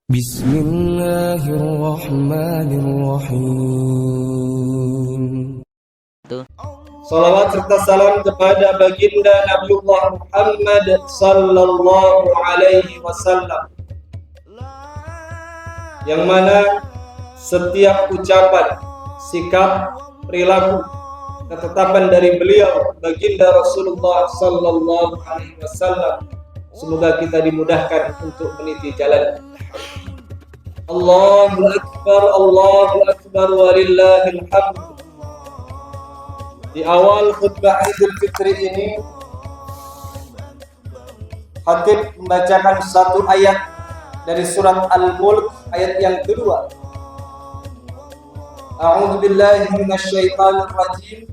Bismillahirrahmanirrahim. Salawat serta salam kepada baginda Nabiullah Muhammad sallallahu alaihi wasallam, yang mana setiap ucapan, sikap, perilaku, ketetapan dari beliau baginda Rasulullah sallallahu alaihi wasallam, semoga kita dimudahkan untuk meniti jalan. Allahu akbar walillahil hamd. Di awal khutbah Idul Fitri ini, khatib membacakan satu ayat dari surat Al-Mulk, ayat yang kedua. A'udzu billahi minasyaitonir rajim.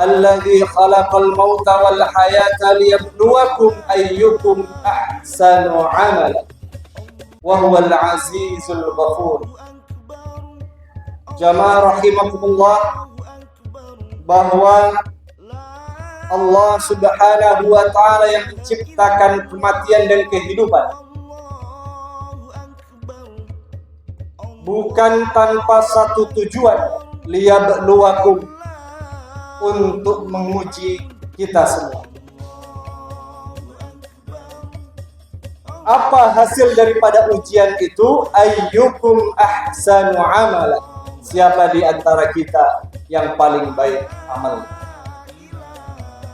Alladzi khalaqal mauta wal hayata liyabluwakum ayyukum ahsanu 'amala wa huwal 'azizul ghafur. Jamaah rahimakumullah, bahwa Allah Subhanahu wa ta'ala yang menciptakan kematian dan kehidupan bukan tanpa satu tujuan, liyabluwakum, untuk menguji kita semua. Apa hasil daripada ujian itu? Ayyukum ahsanu amala, siapa di antara kita yang paling baik amal.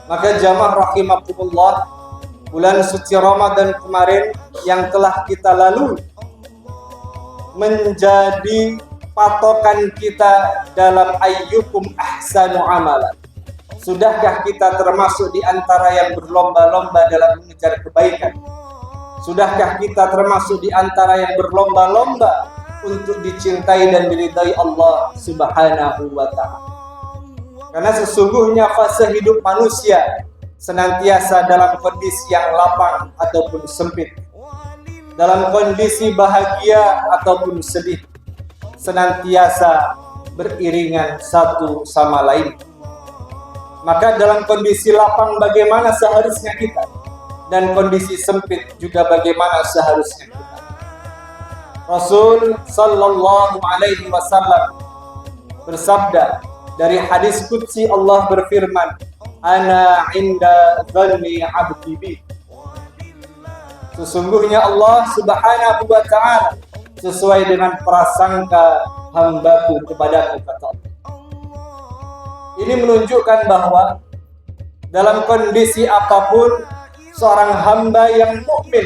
Maka jamaah rahimakumullah, bulan suci Ramadan kemarin yang telah kita lalui menjadi patokan kita dalam ayyukum ahsanu amalan. Sudahkah kita termasuk di antara yang berlomba-lomba dalam mengejar kebaikan? Sudahkah kita termasuk di antara yang berlomba-lomba untuk dicintai dan diridai Allah Subhanahu wa ta'ala? Karena sesungguhnya fase hidup manusia senantiasa dalam kondisi yang lapang ataupun sempit, dalam kondisi bahagia ataupun sedih, senantiasa beriringan satu sama lain. Maka dalam kondisi lapang bagaimana seharusnya kita, dan kondisi sempit juga bagaimana seharusnya kita. Rasul sallallahu alaihi wasallam bersabda dari hadis qudsi, Allah berfirman, ana inda dhanni abdi bi. Sesungguhnya Allah Subhanahu wa ta'ala sesuai dengan prasangka hambaku kepadaku, kata Allah. Ini menunjukkan bahwa dalam kondisi apapun seorang hamba yang mukmin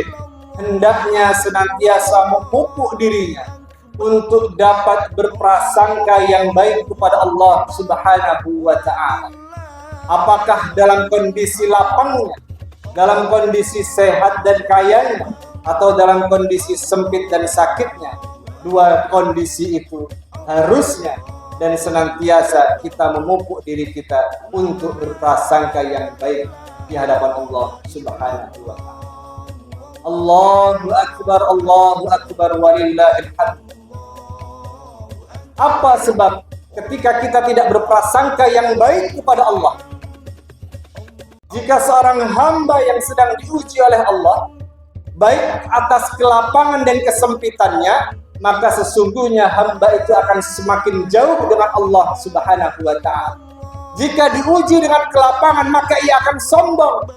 hendaknya senantiasa memupuk dirinya untuk dapat berprasangka yang baik kepada Allah Subhanahu wa ta'ala. Apakah dalam kondisi lapangnya, dalam kondisi sehat dan kayanya, atau dalam kondisi sempit dan sakitnya, dua kondisi itu harusnya dan senantiasa kita memupuk diri kita untuk berprasangka yang baik di hadapan Allah Subhanahu wa ta'ala. Allahu akbar walillahil hamd. Apa sebab ketika kita tidak berprasangka yang baik kepada Allah? Jika seorang hamba yang sedang diuji oleh Allah, baik atas kelapangan dan kesempitannya, maka sesungguhnya hamba itu akan semakin jauh dengan Allah Subhanahu wa ta'ala. Jika diuji dengan kelapangan, maka ia akan sombong.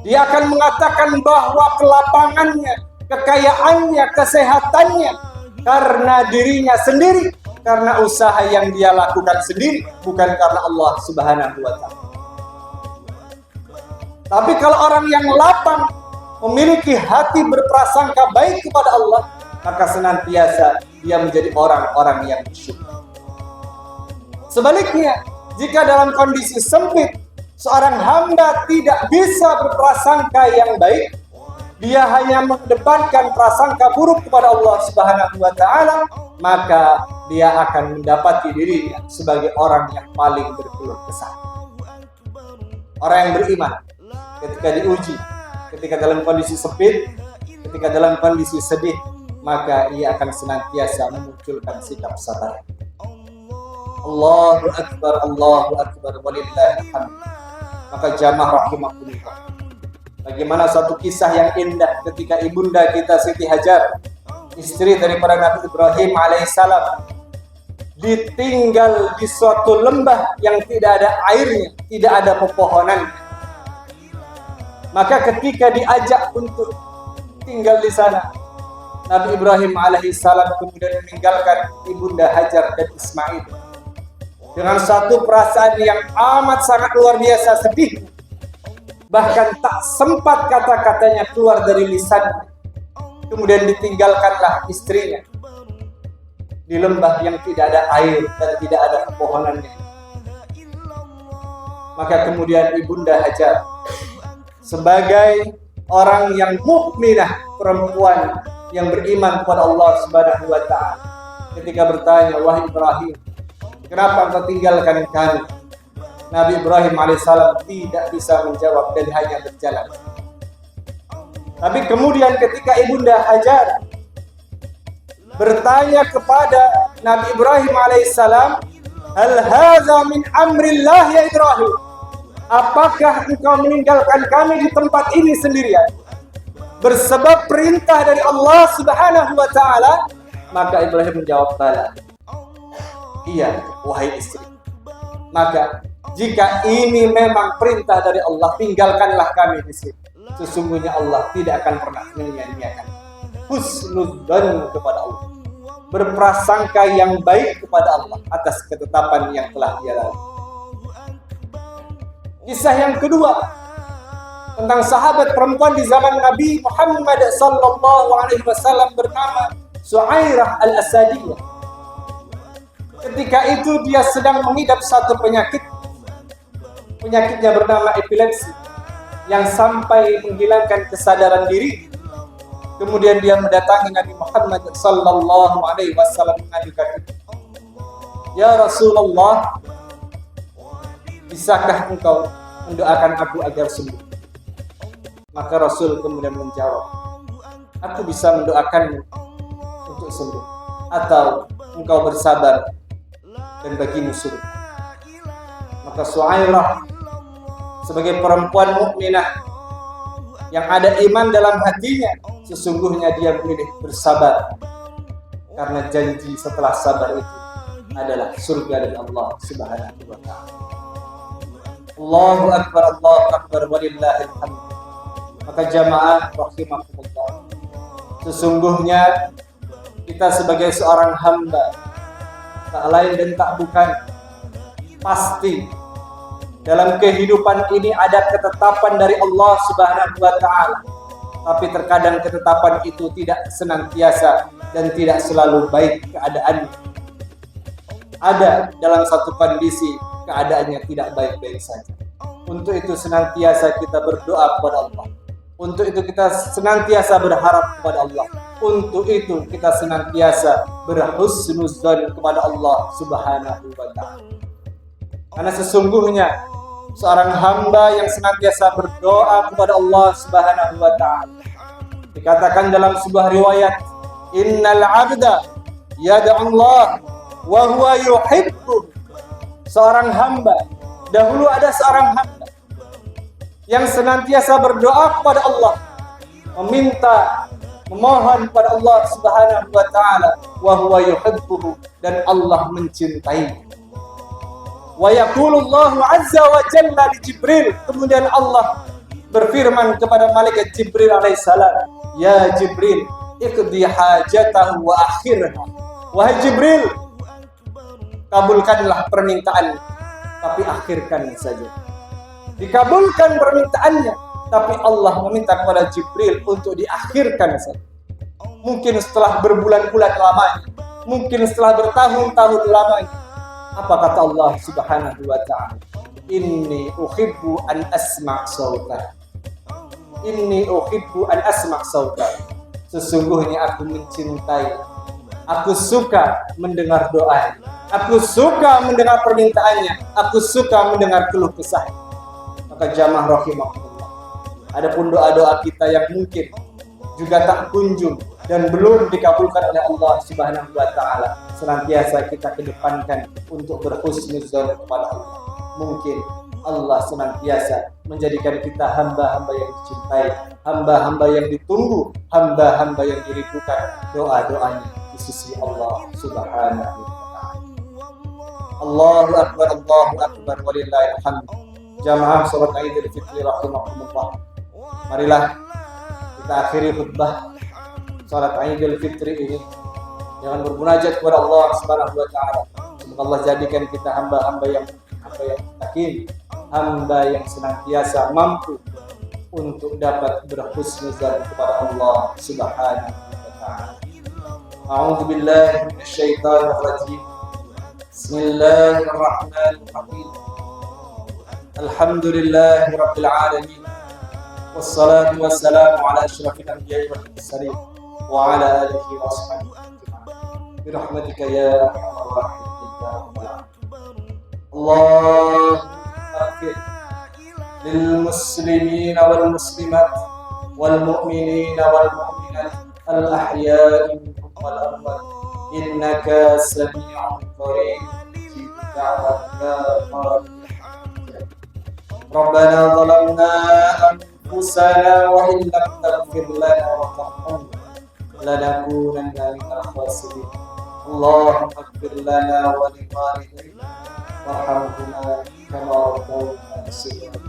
Dia akan mengatakan bahwa kelapangannya, kekayaannya, kesehatannya karena dirinya sendiri, karena usaha yang dia lakukan sendiri, bukan karena Allah Subhanahu wa ta'ala. Tapi kalau orang yang lapang, memiliki hati berprasangka baik kepada Allah, maka senantiasa dia menjadi orang-orang yang bersyukur. Sebaliknya, jika dalam kondisi sempit, seorang hamba tidak bisa berprasangka yang baik, dia hanya mengedepankan prasangka buruk kepada Allah Subhanahu wa ta'ala, maka dia akan mendapati dirinya sebagai orang yang paling berkeluh kesah. Orang yang beriman ketika diuji, ketika dalam kondisi sempit, ketika dalam kondisi sedih, maka ia akan senantiasa memunculkan sikap sabar. Allahu akbar walillahil hamd. Maka jamaah rahimakumullah, bagaimana satu kisah yang indah ketika ibunda kita Siti Hajar istri daripada Nabi Ibrahim alaihissalam, ditinggal di suatu lembah yang tidak ada airnya, tidak ada pepohonan. Maka ketika diajak untuk tinggal di sana, Nabi Ibrahim alaihissalam kemudian meninggalkan ibunda Hajar dan Ismail dengan satu perasaan yang amat sangat luar biasa sedih. Bahkan tak sempat kata-katanya keluar dari lisannya. Kemudian ditinggalkanlah istrinya di lembah yang tidak ada air dan tidak ada pepohonannya. Maka kemudian ibunda Hajar sebagai orang yang mukminah, perempuan yang beriman kepada Allah Subhanahu wa taala, ketika bertanya, "Wahai Ibrahim, kenapa engkau tinggalkan kami?" Nabi Ibrahim alaihissalam tidak bisa menjawab dan hanya berjalan. Tapi kemudian ketika ibunda Hajar bertanya kepada Nabi Ibrahim alaihissalam, "Hal hadza min amrillah ya Ibrahim? Apakah engkau meninggalkan kami di tempat ini sendirian bersebab perintah dari Allah Subhanahu wa taala?" Maka Ibrahim menjawab, "Bala." Iya, wahai istri. Maka jika ini memang perintah dari Allah, tinggalkanlah kami di sini. Sesungguhnya Allah tidak akan pernah menyia-nyiakan. Husnudzan kepada Allah, berprasangka yang baik kepada Allah atas ketetapan yang telah Dia lalui. Kisah yang kedua tentang sahabat perempuan di zaman Nabi Muhammad sallallahu alaihi wasallam bernama Su'airah al-Asadiyah. Ketika itu dia sedang mengidap satu penyakit. Penyakitnya bernama epilepsi yang sampai menghilangkan kesadaran diri. Kemudian dia mendatangi Nabi Muhammad sallallahu alaihi wasallam mengadukan, "Ya Rasulullah, bisakah engkau mendoakan aku agar sembuh?" Maka Rasul kemudian menjawab, "Aku bisa mendoakanmu untuk sembuh, atau engkau bersabar dan bagimu surga." Maka Su'airah sebagai perempuan mukminah yang ada iman dalam hatinya, sesungguhnya dia memilih bersabar karena janji setelah sabar itu adalah surga dari Allah Subhanahu wa taala. Allahu akbar, Allahu akbar, walillahil hamd. Maka jamaah rahimakumullah, sesungguhnya kita sebagai seorang hamba, tak lain dan tak bukan, pasti dalam kehidupan ini ada ketetapan dari Allah Subhanahu wa taala. Tapi terkadang ketetapan itu tidak senantiasa dan tidak selalu baik keadaannya. Ada dalam satu kondisi keadaannya tidak baik-baik saja. Untuk itu senantiasa kita berdoa kepada Allah. Untuk itu kita senantiasa berharap kepada Allah. Untuk itu kita senantiasa berhusnuzan kepada Allah Subhanahu wa taala. Karena sesungguhnya seorang hamba yang senantiasa berdoa kepada Allah Subhanahu wa taala, dikatakan dalam sebuah riwayat, "Innal 'abda yad'u Allah wa huwa yuhibbu." Seorang hamba, dahulu ada seorang hamba yang senantiasa berdoa kepada Allah, memohon kepada Allah Subhanahu wa taala, wa huwa yuhibbuhu, dan Allah mencintainya. Wa yaqulu Allahu azza wa jalla li Jibril, kemudian Allah berfirman kepada malaikat Jibril alaihissalam, "Ya Jibril, iqdi hajatahu wa akhirha." Wahai Jibril, kabulkanlah permintaan, tapi akhirkan saja. Dikabulkan permintaannya, tapi Allah meminta kepada Jibril untuk diakhirkan saja. Mungkin setelah berbulan-bulan lamanya, mungkin setelah bertahun-tahun lamanya. Apa kata Allah Subhanahu wa ta'ala? "Inni uhibbu an asma' sauta." Inni uhibbu an asma' sauta. Sesungguhnya aku mencintai, aku suka mendengar doa, aku suka mendengar permintaannya, aku suka mendengar keluh kesah. Maka jamaah rahimahullah, adapun doa-doa kita yang mungkin juga tak kunjung dan belum dikabulkan oleh Allah Subhanahu wa taala, senantiasa kita kedepankan untuk berhusnuzon kepada Allah. Mungkin Allah senantiasa menjadikan kita hamba-hamba yang dicintai, hamba-hamba yang ditunggu, hamba-hamba yang dirindukan doa-doanya di sisi Allah Subhanahu wa taala. Allahu akbar walillahil hamd. Jamaah salat Idul Fitri rahimakumullah. Marilah kita akhiri khutbah salat Idul Fitri ini dengan bermunajat kepada Allah Subhanahu wa taala. Semoga Allah jadikan kita hamba-hamba yang yakin, hamba yang senantiasa mampu untuk dapat berhusnuzan kepada Allah Subhanahu wa taala. A'udzu billahi minasyaitonir rajim. Bismillahirrahmanirrahim. Alhamdulillahi rabbil alamin. Wassalatu wassalamu ala asyrafil anbiya'i wal mursalin wa ala alihi wa sahbihi ajma'in. Bi rahmatika ya arhamar rahimin. Allahumma ighfir lil muslimina wal muslimat wal mu'minina wal mu'minat al ahya'i minhum wal amwat innaka sami'un qarib Rabbana zalamna anfusana wa in lam taghfir lana wa tarhamna lanakunanna minal khasirin. Allahumma ighfir lana wa li walidayna warhamhuma kama rabbawna saghira.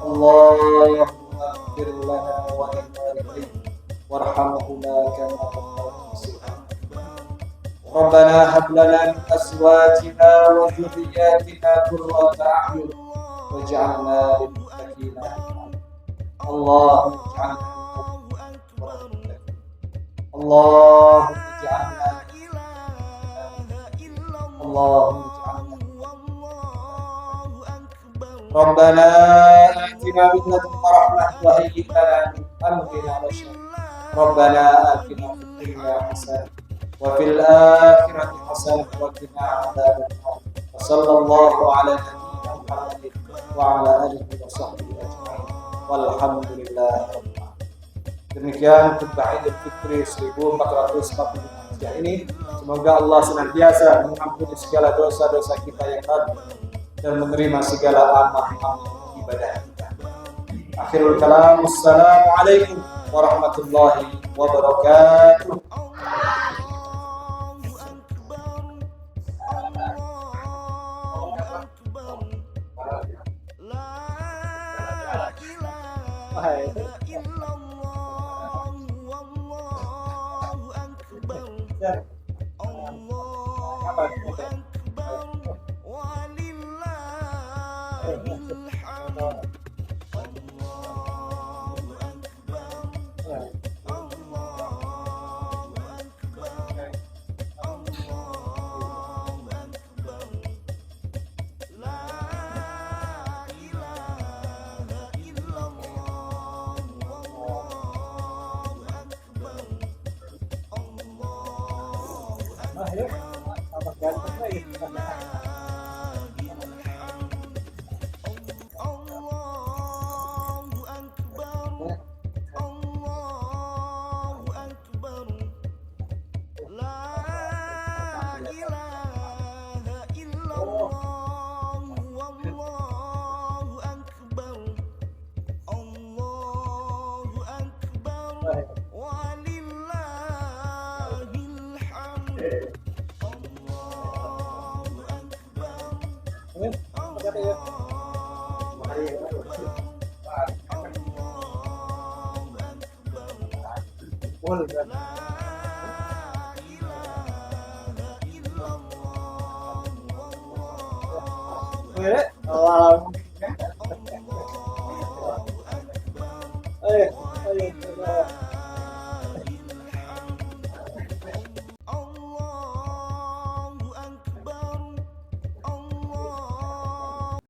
Allahumma ighfir lana wa li walidayna warhamhuma kama rabbawna saghira. Rabbana hab lana min azwajina wa dhurriyyatina qurrata a'yun waj'alna lil muttaqina imama. Allahumma ij'alna Allahumma ij'alna Rabbana atina min ladunka rahmah wa hayyi' lana min amrina rashada. Rabbana atina fid dunya hasanah wa fil akhirati hasanah wa qina adzaban nar. Wa sallallahu ala nabiyyina Muhammadin wa ala alihi wa sahbihi ajma'in. Walhamdulillahi rabbil alamin. Demikian khutbah Idul Fitri 1443 ini. Semoga Allah senantiasa mengampuni segala dosa-dosa kita yang lalu dan menerima segala amal-amal ibadah kita. Akhirul kalam, assalamualaikum warahmatullahi wabarakatuh. Ayo,